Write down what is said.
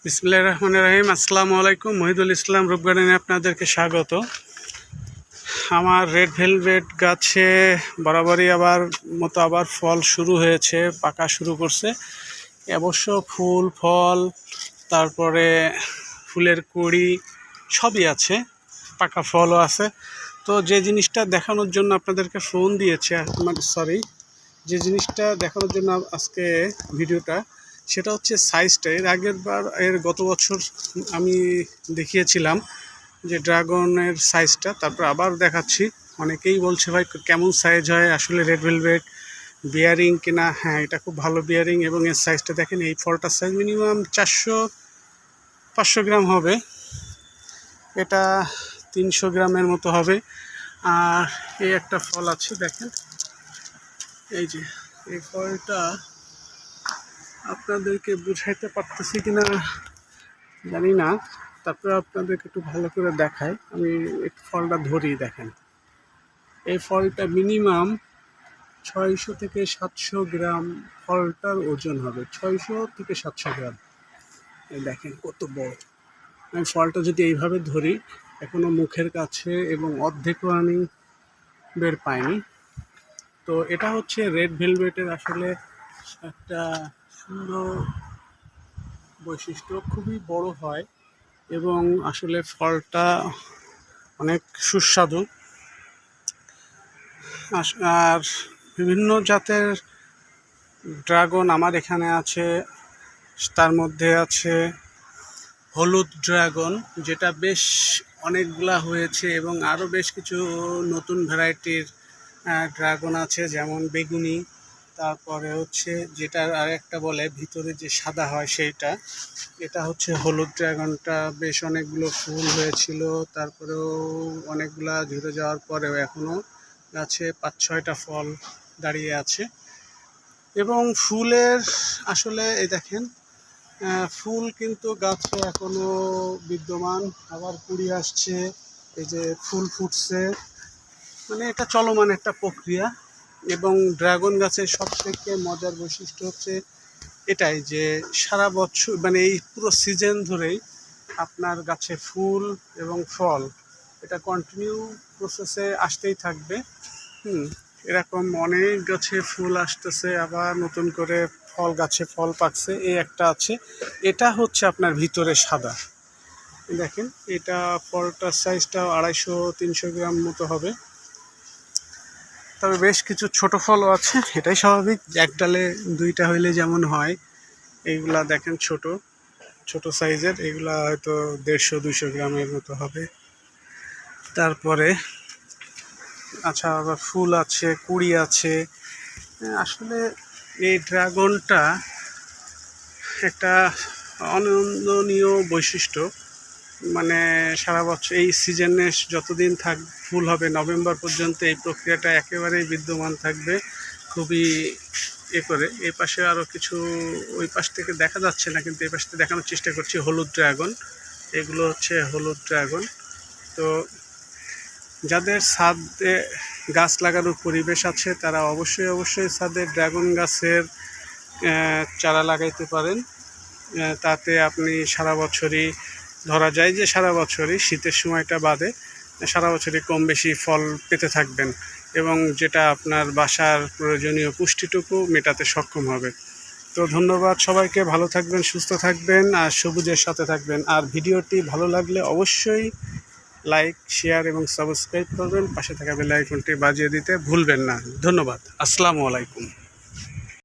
বিসমিল্লাহির রহমানির রহিম। আসসালামু আলাইকুম। মহিদুল ইসলাম রূপ গার্ডেনে আপনাদেরকে স্বাগত। আমার রেড ভেলভেট গাছে বরাবরই আবার ফল শুরু হয়েছে, পাকা শুরু করছে। অবশ্য ফুল ফল তারপরে ফুলের কুঁড়ি সবই আছে, পাকা ফলও আছে। তো যে জিনিসটা দেখানোর জন্য আপনাদেরকে ফোন দিয়েছে, যে জিনিসটা দেখানোর জন্য আজকে ভিডিওটা, সেটা হচ্ছে সাইজটা। গত বছর আমি দেখিয়েছিলাম যে ড্রাগনের সাইজটা, তারপর আবার দেখাচ্ছি। অনেকেই বলছে ভাই কেমন সাইজ হয় আসলে রেড ভেলভেট, বিয়ারিং কিনা? হ্যাঁ, এটা খুব ভালো বিয়ারিং। এবং এর সাইজটা দেখেন, এই ফলটার সাইজ মিনিমাম 400-500 গ্রাম হবে, এটা 300 গ্রামের মতো হবে। আর এই একটা ফল আছে দেখেন, এই যে এই ফলটা আপনাদেরকে বুঝাইতে পারতেছি কিনা জানি না, তারপরে আপনাদেরকে একটু ভালো করে দেখাই। আমি একটু ফলটা ধরি, দেখেন এই ফলটা মিনিমাম 600 থেকে 700 গ্রাম ফলটার ওজন হবে, 600 থেকে 700 গ্রাম। এই দেখেন কত বড়। আমি ফলটা যদি এইভাবে ধরি, এখনো মুখের কাছে এবং অর্ধেকও আমি বের পাইনি। তো এটা হচ্ছে রেড ভেলভেটের আসলে একটা সুন্দর বৈশিষ্ট্য, খুবই বড় হয় এবং আসলে ফলটা অনেক সুস্বাদু। আর বিভিন্ন জাতের ড্রাগন আমার এখানে আছে, তার মধ্যে আছে হলুদ ড্রাগন, যেটা বেশ অনেকগুলা হয়েছে, এবং আরও বেশ কিছু নতুন ভ্যারাইটির ড্রাগন আছে, যেমন বেগুনি, তারপরে হচ্ছে যেটার আরেকটা বলে ভিতরে যে সাদা হয় সেইটা। এটা হচ্ছে হলুদ ড্রাগনটা, বেশ অনেকগুলো ফুল হয়েছিল, তারপরেও অনেকগুলা ঝরে যাওয়ার পরেও এখনও গাছে 5-6টা ফল দাঁড়িয়ে আছে। এবং ফুলের আসলে এই দেখেন, ফুল কিন্তু গাছে এখনো বিদ্যমান, আবার কুড়ি আসছে, এই যে ফুল ফুটছে, মানে এটা চলমান একটা প্রক্রিয়া। এবং ড্রাগন গাছের সবথেকে মজার বৈশিষ্ট্য হচ্ছে এটাই যে সারা বছর, মানে এই পুরো সিজন ধরেই আপনার গাছে ফুল এবং ফল এটা কন্টিনিউ প্রসেসে আসতেই থাকবে। এরকম অনেক গাছে ফুল আসতেছে, আবার নতুন করে গাছে ফল পাকছে। এই একটা আছে, এটা হচ্ছে আপনার ভিতরে সাদা। দেখেন এটা ফলটার সাইজটা 250-300 গ্রাম মতো হবে। তবে বেশ কিছু ছোট ফলও আছে, এটাই স্বাভাবিক, এক ডালে 2টা হইলে যেমন হয়। এইগুলা দেখেন ছোট ছোট সাইজের, এগুলা হয়তো 150-200 গ্রামের মতো হবে। তারপরে আচ্ছা, আবার ফুল আছে, কুঁড়ি আছে। আসলে এই ড্রাগনটা একটা অনন্দনীয় বৈশিষ্ট্য, মানে সারা বছর এই সিজনে যতদিন ফুল হবে, নভেম্বর পর্যন্ত এই প্রক্রিয়াটা একেবারেই বিদ্যমান থাকবে। খুবই করে এই পাশে আরও কিছু, ওই পাশ থেকে দেখা যাচ্ছে না, কিন্তু এই পাশ থেকে দেখানোর চেষ্টা করছি হলুদ ড্রাগন। এগুলো হচ্ছে হলুদ ড্রাগন। তো যাদের ছাদে গাছ লাগানোর পরিবেশ আছে, তারা অবশ্যই ছাদে ড্রাগন গাছের চারা লাগাইতে পারেন। তাতে আপনি সারা বছরই, ধরা যায় যে সারা বছরই, শীতের সময়টা বাদে সারা বছরই কম বেশি ফল পেতে থাকবেন, এবং যেটা আপনার বাসার প্রয়োজনীয় পুষ্টিটুকু মেটাতে সক্ষম হবে। তো ধন্যবাদ সবাইকে, ভালো থাকবেন, সুস্থ থাকবেন, আর সবুজের সাথে থাকবেন। আর ভিডিওটি ভালো লাগলে অবশ্যই লাইক, শেয়ার এবং সাবস্ক্রাইব করবেন, পাশে থাকা বেল আইকনটি বাজিয়ে দিতে ভুলবেন না। ধন্যবাদ। আসসালামু আলাইকুম।